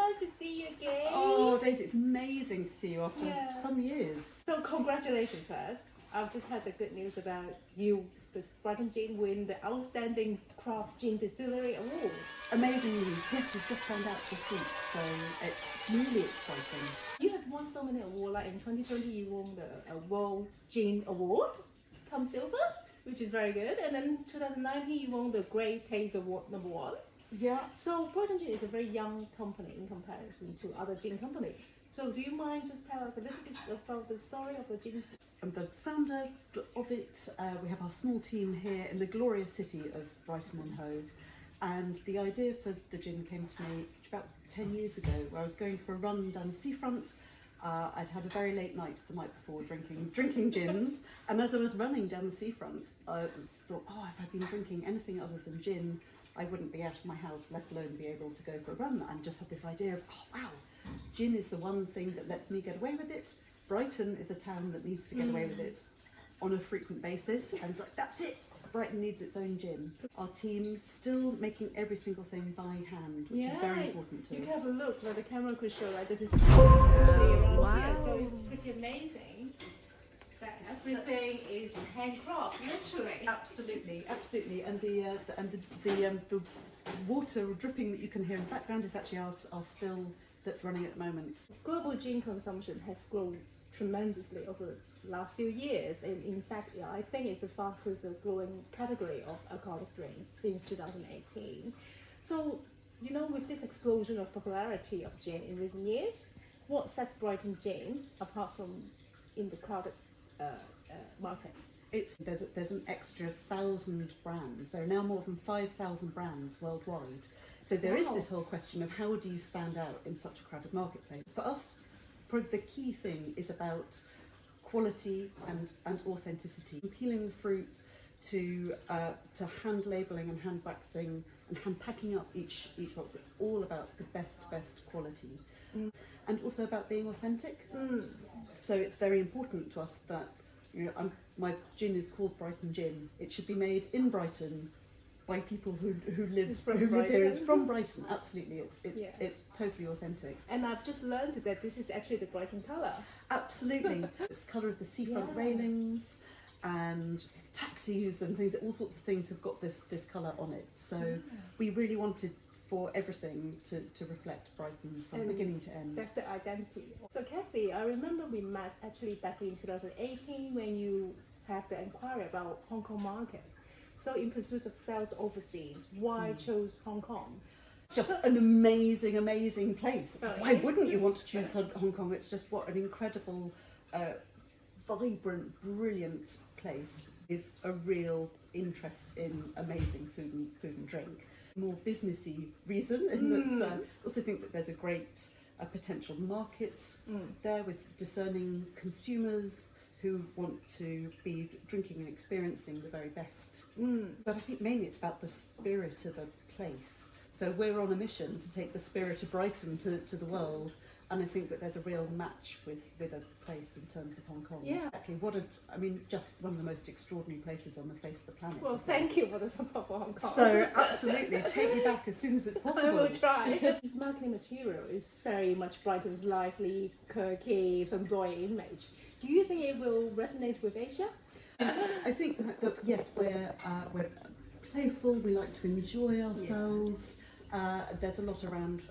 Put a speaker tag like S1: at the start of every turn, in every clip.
S1: nice to see you again.
S2: Oh, Daisy, it's amazing to see you after some years.
S1: So congratulations first. I've just had the good news about you. The Brighton Gin win the Outstanding Craft Gin Distillery Award.
S2: Amazing news. Yes, we've just found out this week, so it's really exciting.
S1: You have won so many awards. Like in 2020, you won the World Gin Award, come silver, which is very good. And then 2019, you won the Great Taste Award #1.
S2: Yeah.
S1: So Brighton Gin is a very young company in comparison to other gin companies. So do you mind just tell us a little bit about the story of the gin?
S2: I'm the founder of it. We have our small team here in the glorious city of Brighton and Hove. And the idea for the gin came to me about 10 years ago, where I was going for a run down the seafront. I'd had a very late night the night before drinking gins, and as I was running down the seafront, I thought, oh, if I'd been drinking anything other than gin, I wouldn't be out of my house, let alone be able to go for a run. And just had this idea of, oh wow, gin is the one thing that lets me get away with it. Brighton is a town that needs to get away with it on a frequent basis, and it's like, that's it, Brighton needs its own gin. Our team still making every single thing by hand, which is very important to us.
S1: You can have a look where the camera could show, like, this is actually around here, so it's pretty amazing that everything is handcrafted, literally.
S2: Absolutely, absolutely, and the water dripping that you can hear in the background is actually our still that's running at the moment.
S1: Global gin consumption has grown tremendously over the last few years, and in fact, I think it's the fastest growing category of alcoholic drinks since 2018. So, you know, with this explosion of popularity of gin in recent years, what sets Brighton Gin apart from in the crowded markets?
S2: There's an extra 1,000 brands. There are now more than 5,000 brands worldwide. So there is this whole question of how do you stand out in such a crowded marketplace. For us, probably the key thing is about quality and authenticity. From peeling the fruit to hand labelling and hand waxing and hand packing up each box. It's all about the best quality. And also about being authentic. So it's very important to us that, you know, my gin is called Brighton Gin. It should be made in Brighton by people who live here. It's from Brighton, absolutely. It's totally authentic.
S1: And I've just learned that this is actually the Brighton colour.
S2: Absolutely. It's the colour of the seafront railings, and taxis and things. All sorts of things have got this colour on it. So we really wanted for everything to reflect Brighton from beginning to end.
S1: That's the identity. So Kathy, I remember we met actually back in 2018 when you have the inquiry about Hong Kong market. So in pursuit of sales overseas, why chose Hong Kong?
S2: Just an amazing place. Why wouldn't you want to choose Hong Kong? It's just what an incredible, vibrant, brilliant place with a real interest in amazing food and drink. More businessy reason, in that I also think that there's a great potential market there with discerning consumers who want to be drinking and experiencing the very best. But I think mainly it's about the spirit of a place. So we're on a mission to take the spirit of Brighton to the world, and I think that there's a real match with a place in terms of Hong Kong.
S1: Yeah.
S2: Exactly. Just one of the most extraordinary places on the face of the planet.
S1: Well, thank you for the support for Hong Kong.
S2: So absolutely, take me back as soon as it's possible.
S1: I will try. This marketing material is very much Brighton's lively, quirky, flamboyant image. Do you think it will resonate with Asia?
S2: I think that yes, we're playful. We like to enjoy ourselves. There's a lot around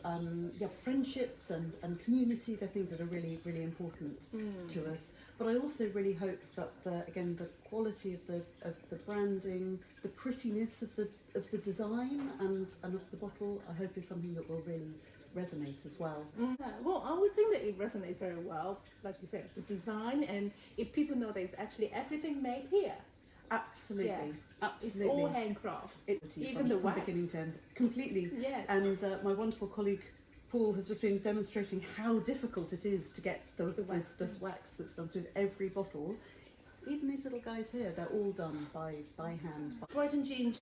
S2: friendships and community. They're things that are really important to us. But I also really hope that the quality of the branding, the prettiness of the design and of the bottle, I hope is something that will really resonate as well.
S1: Well, I would think that it resonates very well, like you said, the design, and if people know that it's actually everything made here.
S2: Absolutely, absolutely.
S1: It's all handcraft. Even the
S2: from
S1: wax.
S2: Beginning to end, completely.
S1: Yes.
S2: And my wonderful colleague Paul has just been demonstrating how difficult it is to get this wax that's done with every bottle. Even these little guys here, they're all done by hand.
S1: Brighton Gin